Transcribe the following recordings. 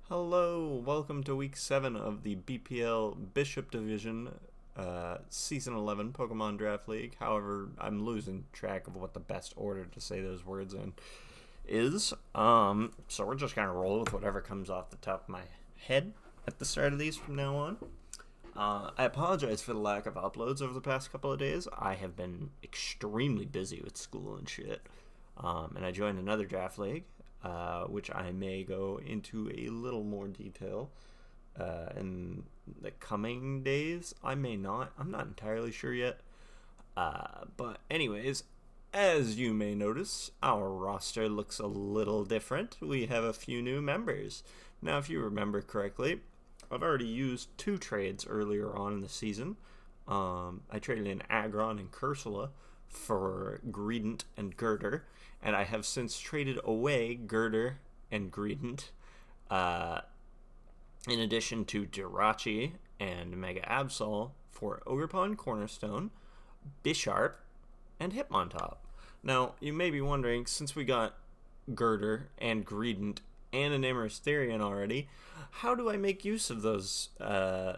Hello, welcome to week 7 of the BPL Bishop Division Season 11 Pokemon Draft League. However, I'm losing track of what the best order to say those words in is. So we're just going to roll with whatever comes off the top of my head at the start of these from now on. I apologize for the lack of uploads over the past couple of days. I have been extremely busy with school and shit. And I joined another draft league, which I may go into a little more detail in the coming days. I may not. I'm not entirely sure yet. But anyways, as you may notice, our roster looks a little different. We have a few new members. Now, if you remember correctly, I've already used 2 trades earlier on in the season. I traded in Aggron and Cursula for Greedent and Girder, and I have since traded away Girder and Greedent, in addition to Jirachi and Mega Absol for Ogerpon, Cornerstone, Bisharp, and Hitmontop. Now, you may be wondering, since we got Girder and Greedent and an Therian already, how do I make use of those how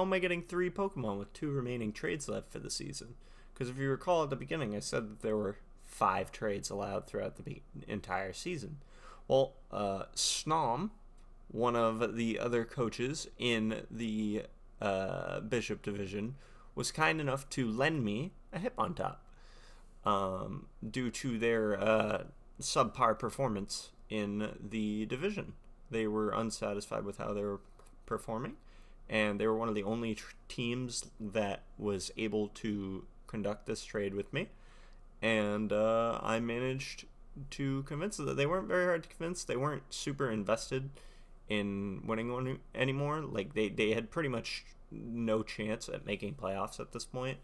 am I getting 3 Pokemon with 2 remaining trades left for the season? Because if you recall at the beginning, I said that there were 5 trades allowed throughout the entire season. Well, Snom, one of the other coaches in the Bishop Division, was kind enough to lend me a Hitmontop due to their subpar performance in the division. They were unsatisfied with how they were performing, and they were one of the only teams that was able to conduct this trade with me, and I managed to convince them that they weren't very hard to convince. They weren't super invested in winning one anymore. Like they had pretty much no chance at making playoffs at this point.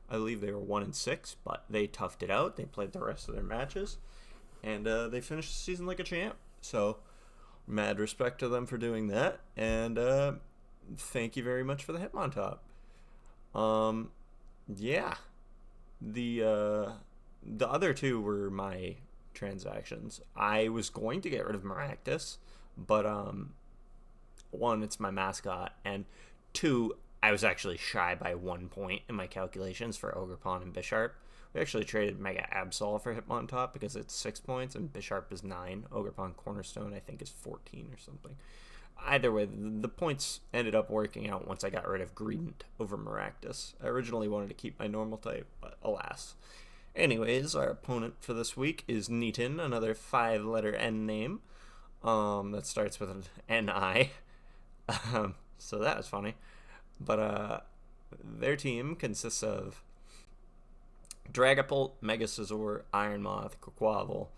I believe they were 1-6, but they toughed it out. They played the rest of their matches, and they finished the season like a champ. So mad respect to them for doing that, and thank you very much for the Hitmontop. Yeah, the other 2 were my transactions. I was going to get rid of Maractus, but 1, it's my mascot, and 2, I was actually shy by 1 point in my calculations for Ogerpon and Bisharp. We actually traded Mega Absol for Hitmontop because it's 6 points and Bisharp is 9. Ogerpon Cornerstone, I think, is 14 or something. Either way, the points ended up working out once I got rid of Greedent over Maractus. I originally wanted to keep my normal type, but alas. Anyways, our opponent for this week is Nitin, another 5-letter N name that starts with an N-I. So that was funny. But their team consists of Dragapult, Megasazor, Ironmoth, Quaquaval,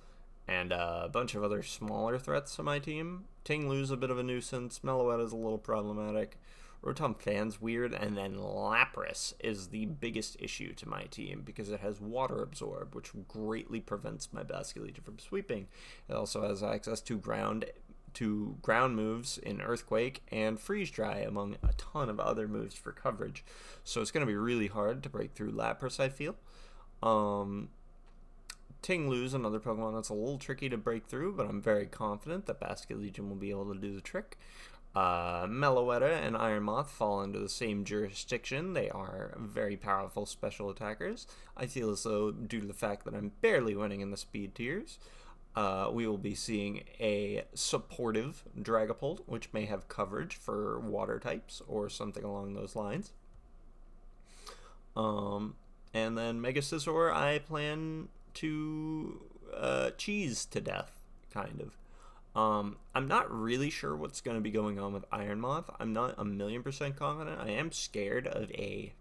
and a bunch of other smaller threats to my team. Tinglu's a bit of a nuisance, Meloetta's a little problematic, Rotom-Fan's weird, and then Lapras is the biggest issue to my team because it has Water Absorb, which greatly prevents my Basculegion from sweeping. It also has access to ground moves in Earthquake and Freeze Dry, among a ton of other moves for coverage. So it's going to be really hard to break through Lapras, I feel. Tinglu's another Pokemon that's a little tricky to break through, but I'm very confident that Basculegion will be able to do the trick. Meloetta and Ironmoth fall into the same jurisdiction. They are very powerful special attackers. I feel as though, due to the fact that I'm barely winning in the speed tiers, we will be seeing a supportive Dragapult, which may have coverage for water types or something along those lines. And then Megasazor, I plan to cheese to death, kind of. I'm not really sure what's going to be going on with Ironmoth. I'm not 1,000,000% confident. I am scared of a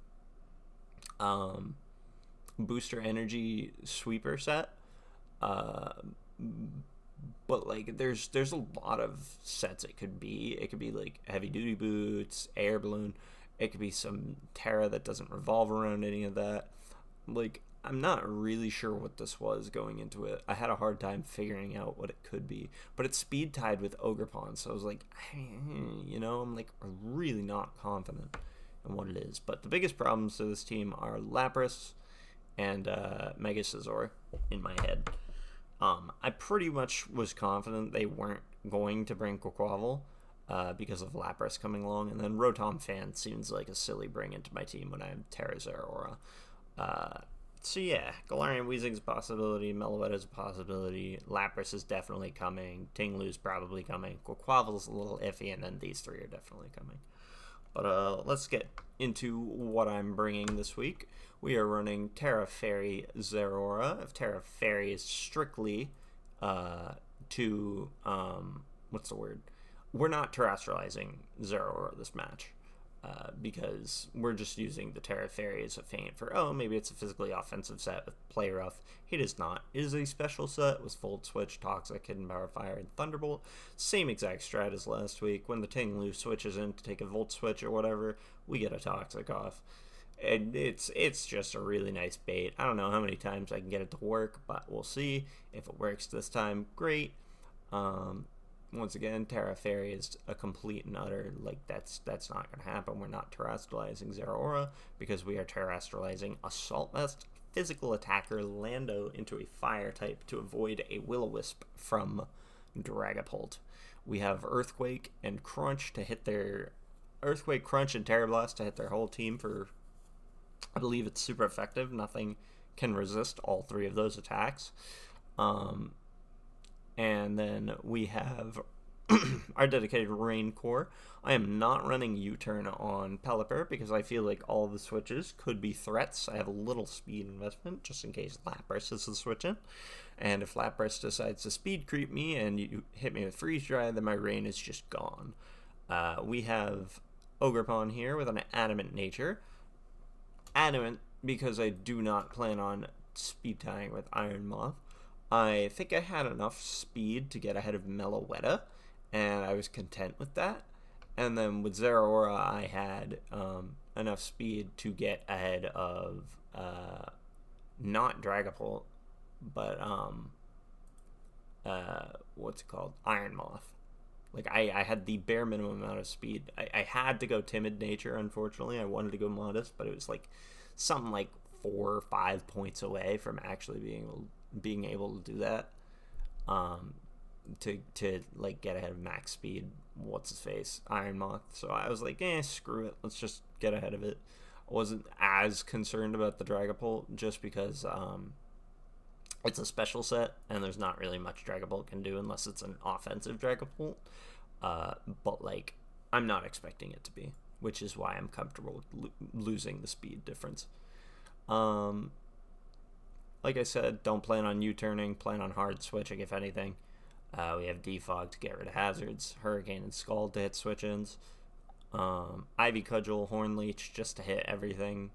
booster energy sweeper set. But like there's a lot of sets it could be. It could be like heavy duty boots, air balloon. It could be some Terra that doesn't revolve around any of that. Like, I'm not really sure what this was going into it. I had a hard time figuring out what it could be. But it's speed tied with Ogerpon, so I was like, I'm like really not confident in what it is. But the biggest problems to this team are Lapras and Megasazor in my head. I pretty much was confident they weren't going to bring Quaquaval because of Lapras coming along, and then Rotom Fan seems like a silly bring into my team when I have Terra Zeraora. So yeah, Galarian Weezing's a possibility, Meloetta's a possibility, Lapras is definitely coming, Tinglu's probably coming, Quaquaval's a little iffy, and then these three are definitely coming. But let's get into what I'm bringing this week. We are running Terra Fairy Zeraora. If Terra Fairy is strictly to what's the word? We're not terrestrializing Zeraora this match because we're just using the Terra Fairy as a feint for, maybe it's a physically offensive set with Play Rough. It is not. It is a special set with Volt Switch, Toxic, Hidden Power Fire, and Thunderbolt. Same exact strat as last week. When the Tinglu switches in to take a Volt Switch or whatever, we get a Toxic off. And it's just a really nice bait. I don't know how many times I can get it to work, but we'll see. If it works this time, great. Once again, Terra Fairy is a complete and utter, that's not going to happen. We're not terrestrializing Zeraora because we are terrestrializing Assault Vest, physical attacker Lando into a fire type to avoid a Will-O-Wisp from Dragapult. We have Earthquake and Crunch to hit their... Earthquake, Crunch, and Terra Blast to hit their whole team for... I believe it's super effective. Nothing can resist all three of those attacks. And then we have our dedicated Rain Core. I am not running U-Turn on Pelipper because I feel like all the switches could be threats. I have a little speed investment just in case Lapras is the switch in. And if Lapras decides to speed creep me and you hit me with Freeze Dry, then my Rain is just gone. We have Ogerpon here with an Adamant Nature. Adamant because I do not plan on speed tying with Iron Moth. I think I had enough speed to get ahead of Meloetta, and I was content with that. And then with Zeraora, I had enough speed to get ahead of not Dragapult, but what's it called? Iron Moth. Like, I had the bare minimum amount of speed. I had to go Timid Nature, unfortunately. I wanted to go Modest, but it was like something like 4 or 5 points away from actually being able to do that. To like get ahead of max speed, what's his face, Iron Moth. So I was like, screw it, let's just get ahead of it. I wasn't as concerned about the Dragapult just because it's a special set and there's not really much Dragapult can do unless it's an offensive Dragapult. But like, I'm not expecting it to be, which is why I'm comfortable with losing the speed difference. Like I said, don't plan on U-turning, plan on hard switching if anything. We have Defog to get rid of hazards, Hurricane and Scald to hit switch-ins, Ivy Cudgel, Horn Leech just to hit everything,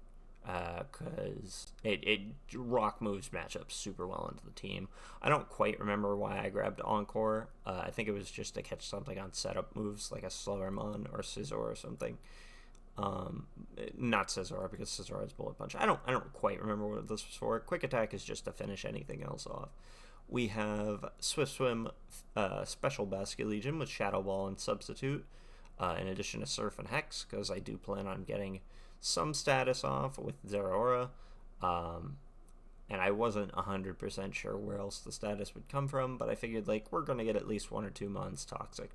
because it rock moves match up super well into the team. I don't quite remember why I grabbed Encore. I think it was just to catch something on setup moves like a Slowremon or Scizor or something. Not Scizor because Scizor has Bullet Punch. I don't quite remember what this was for. Quick Attack is just to finish anything else off. We have Swift Swim, Special Basket Legion with Shadow Ball and Substitute, in addition to Surf and Hex, because I do plan on getting some status off with Zeraora, and I wasn't 100% sure where else the status would come from, but I figured like we're going to get at least 1 or 2 months Toxic.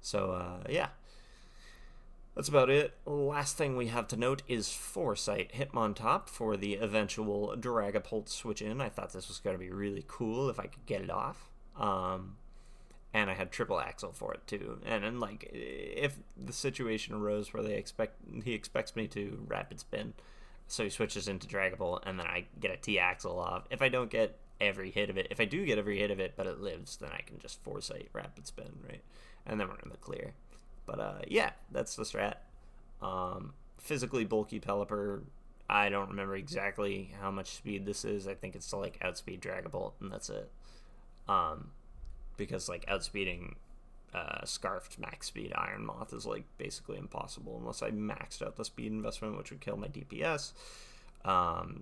So, yeah. That's about it. Last thing we have to note is Foresight Hitmontop for the eventual Dragapult switch in. I thought this was going to be really cool if I could get it off. And I had Triple Axle for it too. And then like if the situation arose where he expects me to Rapid Spin, so he switches into Dragapult and then I get a T Axle off. If I don't get every hit of it, if I do get every hit of it but it lives, then I can just Foresight Rapid Spin, right? And then we're in the clear. But, yeah, that's the strat. Physically bulky Pelipper, I don't remember exactly how much speed this is. I think it's to, like, outspeed Dragapult, and that's it. Because, like, outspeeding Scarfed max speed Iron Moth is, like, basically impossible unless I maxed out the speed investment, which would kill my DPS.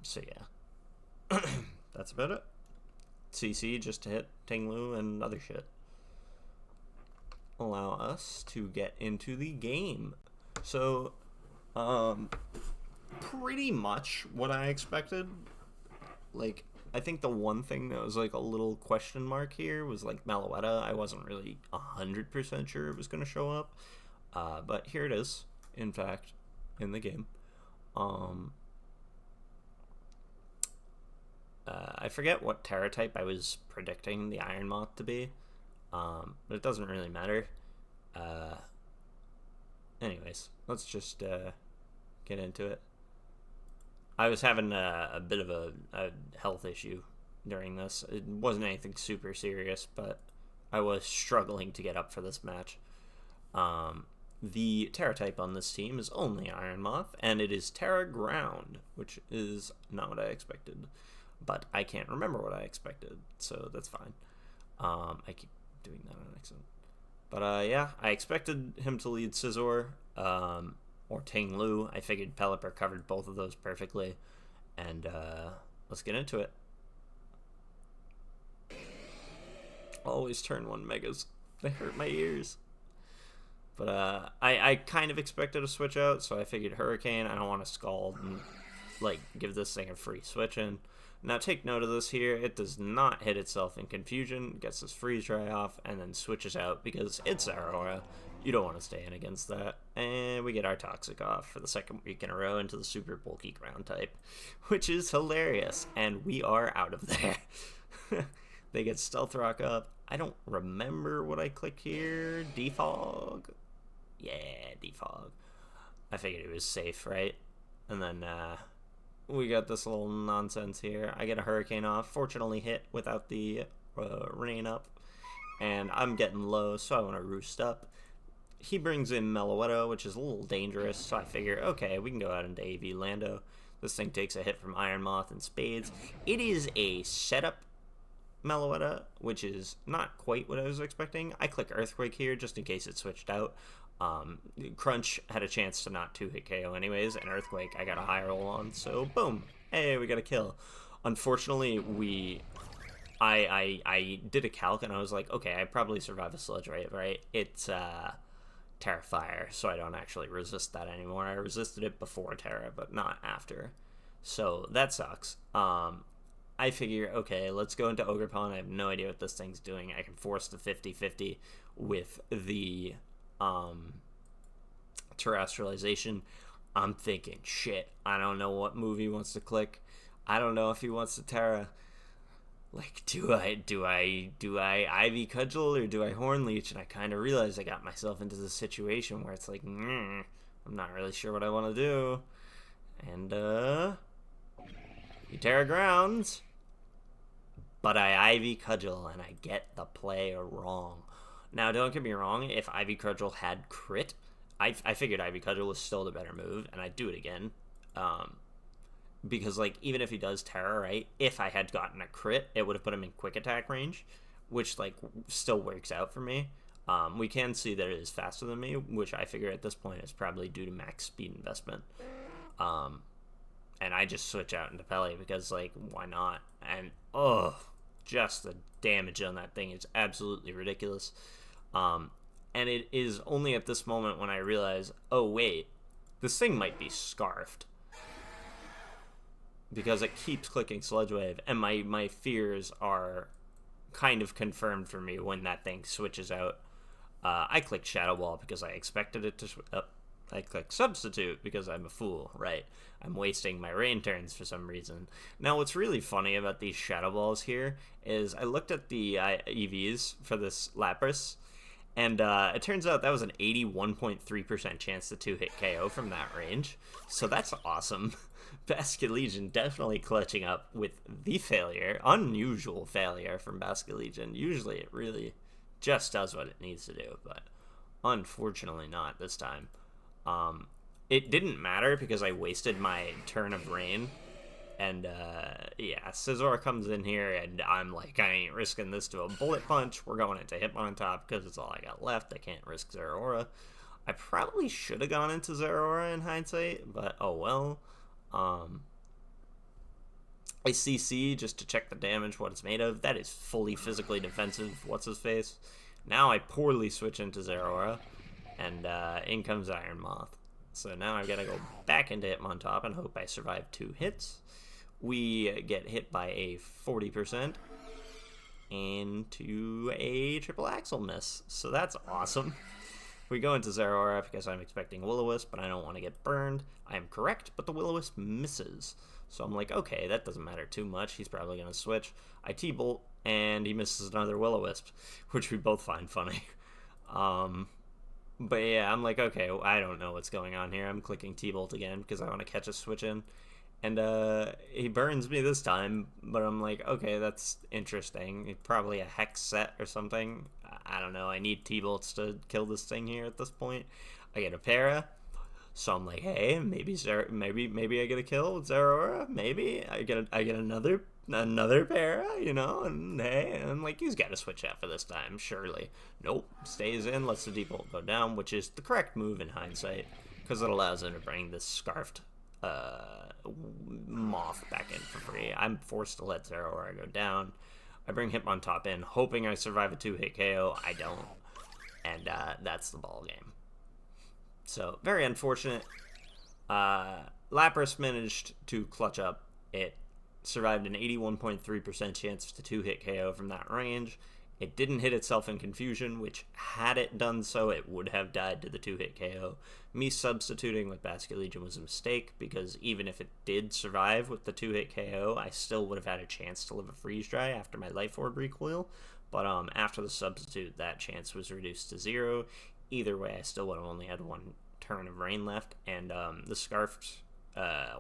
So, yeah. That's about it. CC just to hit Tinglu and other shit. Allow us to get into the game. So, pretty much what I expected. Like, I think the one thing that was like a little question mark here was like Malouetta. I wasn't really 100% sure it was going to show up, but here it is. In fact, in the game, I forget what Terra type I was predicting the Iron Moth to be, but it doesn't really matter. Anyways, let's just get into it. I was having a bit of a health issue during this. It wasn't anything super serious, but I was struggling to get up for this match. The Terra type on this team is only Iron Moth, and it is Terra Ground, which is not what I expected. But I can't remember what I expected, so that's fine. I keep doing that on accident. But yeah, I expected him to lead Scizor, or Ting Lu. I figured Pelipper covered both of those perfectly. And let's get into it. Always turn 1 megas. They hurt my ears. But I kind of expected a switch out, so I figured Hurricane. I don't want to Scald and like give this thing a free switch in. Now take note of this here. It does not hit itself in Confusion, gets this freeze dry off, and then switches out because it's Aurora. You don't want to stay in against that. And we get our Toxic off for the second week in a row into the super bulky ground type, which is hilarious. And we are out of there. They get Stealth Rock up. I don't remember what I click here. Defog? Yeah, Defog. I figured it was safe, right? And then we got this little nonsense here. I get a Hurricane off. Fortunately hit without the rain up. And I'm getting low, so I want to roost up. He brings in Meloetta, which is a little dangerous, so I figure, okay, we can go out into AV Lando. This thing takes a hit from Iron Moth and Spades. It is a setup Meloetta, which is not quite what I was expecting. I click Earthquake here just in case it switched out. Crunch had a chance to not 2-hit KO anyways, and Earthquake I got a high roll on, so boom. Hey, we got a kill. Unfortunately, I did a calc and I was like, okay, I probably survive a Sludge Wave, right? It's Terra Fire, so I don't actually resist that anymore. I resisted it before Terra, but not after. So that sucks. I figure, okay, let's go into Ogre Pond. I have no idea what this thing's doing. I can force the 50-50 with the terrestrialization. I'm thinking, shit, I don't know what move he wants to click. I don't know if he wants to Terra. Like, do I Ivy Cudgel or do I Horn Leech? And I kind of realized I got myself into this situation where it's like, I'm not really sure what I want to do. And, he Terra Grounds. But I Ivy Cudgel, and I get the play wrong. Now, don't get me wrong, if Ivy Cudgel had crit, I figured Ivy Cudgel was still the better move, and I'd do it again. Because, like, even if he does Terra, right, if I had gotten a crit, it would have put him in quick attack range, which, like, still works out for me. We can see that it is faster than me, which I figure at this point is probably due to max speed investment. And I just switch out into Pele because, like, why not? And, just the damage on that thing is absolutely ridiculous. And it is only at this moment when I realize, oh, wait, this thing might be scarfed. Because it keeps clicking Sludge Wave, and my fears are kind of confirmed for me when that thing switches out. I click Shadow Ball because I expected it to... I click Substitute because I'm a fool, right? I'm wasting my rain turns for some reason. Now, what's really funny about these Shadow Balls here is I looked at the EVs for this Lapras, and it turns out that was an 81.3% chance to 2-hit KO from that range. So that's awesome. Basculegion definitely clutching up with the failure. Unusual failure from Basculegion. Usually it really just does what it needs to do, but unfortunately not this time. It didn't matter because I wasted my turn of rain. And, yeah, Scizor comes in here, and I'm like, I ain't risking this to a Bullet Punch. We're going into Hitmontop because it's all I got left. I can't risk Zeraora. I probably should have gone into Zeraora in hindsight, but oh well. I CC just to check the damage, what it's made of. That is fully physically defensive. What's-his-face? Now I poorly switch into Zeraora, and in comes Iron Moth. So now I've got to go back into Hitmontop and hope I survive 2 hits, we get hit by a 40% into a triple axle miss. So that's awesome. We go into Zeraora because I'm expecting Will-O-Wisp, but I don't want to get burned. I am correct, but the Will-O-Wisp misses. So I'm like, okay, that doesn't matter too much. He's probably going to switch. I T-Bolt, and he misses another Will-O-Wisp, which we both find funny. But yeah, I'm like, okay, I don't know what's going on here. I'm clicking T-Bolt again because I want to catch a switch in. And he burns me this time, but I'm like, okay, that's interesting. Probably a Hex set or something. I don't know. I need T-Bolts to kill this thing here at this point. I get a Para. So I'm like, hey, maybe I get a kill with Zeraora. Maybe I get another Para, and hey, I'm like, he's got to switch out for this time, surely. Nope, stays in, lets the default go down, which is the correct move in hindsight, because it allows him to bring this scarfed moth back in for free. I'm forced to let Zeraora go down. I bring Hitmontop in, hoping I survive a 2-hit KO. I don't, and that's the ball game. So, very unfortunate. Lapras managed to clutch up. It survived an 81.3% chance to 2-hit KO from that range. It didn't hit itself in confusion, which, had it done so, it would have died to the 2-hit KO. Me substituting with Basculegion was a mistake, because even if it did survive with the 2-hit KO, I still would have had a chance to live a freeze dry after my Life Orb recoil. But after the substitute, that chance was reduced to 0. Either way, I still would have only had one turn of rain left, and the scarfed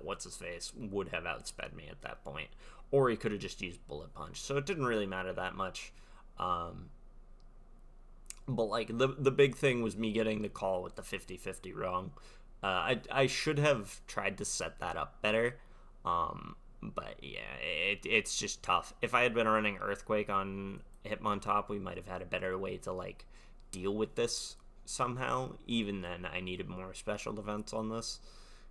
what's-his-face would have outsped me at that point. Or he could have just used Bullet Punch, so it didn't really matter that much. But, like, the big thing was me getting the call with the 50-50 wrong. I should have tried to set that up better, but, yeah, it's just tough. If I had been running Earthquake on Hitmontop, we might have had a better way to, like, deal with this somehow. Even then, I needed more special defense on this,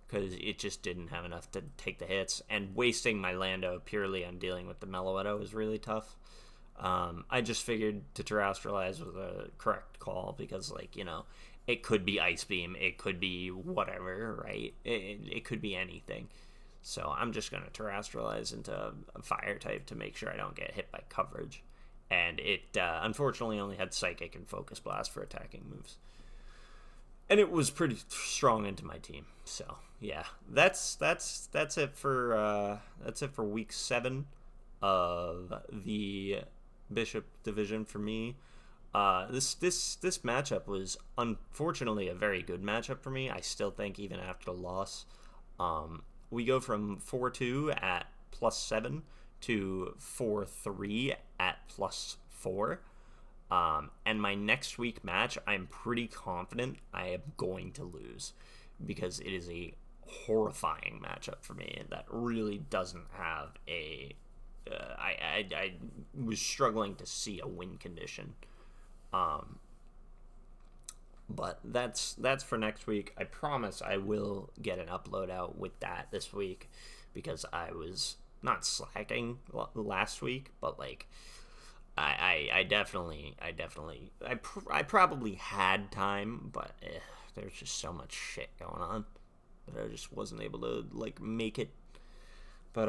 because it just didn't have enough to take the hits, and wasting my Lando purely on dealing with the Meloetta was really tough. I just figured to Terrestrialize was a correct call, because, like, it could be Ice Beam, it could be whatever, right? It could be anything. So I'm just going to Terrestrialize into a Fire type to make sure I don't get hit by coverage. And it unfortunately only had Psychic and Focus Blast for attacking moves. And it was pretty strong into my team. So yeah, that's it for week 7 of the Bishop division for me. This matchup was unfortunately a very good matchup for me. I still think even after the loss, we go from 4-2 at +7 to 4-3 at +4. And my next week match, I'm pretty confident I am going to lose, because it is a horrifying matchup for me that really doesn't have a I was struggling to see a win condition. But that's for next week. I promise I will get an upload out with that this week, because I was not slacking last week, but like I probably had time, but there's just so much shit going on that I just wasn't able to like make it. But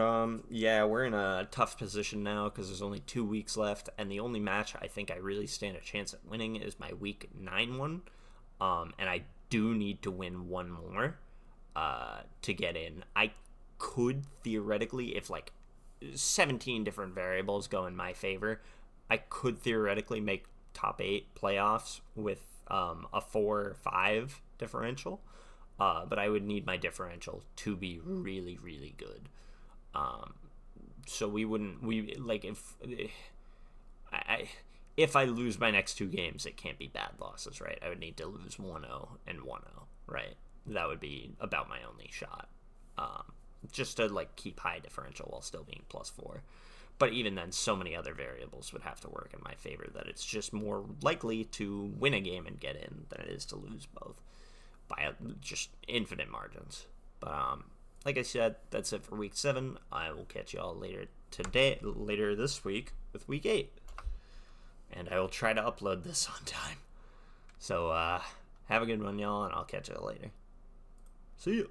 yeah, we're in a tough position now because there's only 2 weeks left, and the only match I think I really stand a chance at winning is my week 9 one. And I do need to win one more to get in. I could theoretically, if like 17 different variables go in my favor, I could theoretically make top 8 playoffs with a 4-5 differential. But I would need my differential to be really, really good. So if I lose my next 2 games, it can't be bad losses, right? I would need to lose 1-0 and 1-0, right? That would be about my only shot. Just to like keep high differential while still being +4. But even then, so many other variables would have to work in my favor that it's just more likely to win a game and get in than it is to lose both by just infinite margins. But like I said, that's it for week 7. I will catch y'all later this week with week 8. And I will try to upload this on time. So, have a good one, y'all, and I'll catch you later. See ya.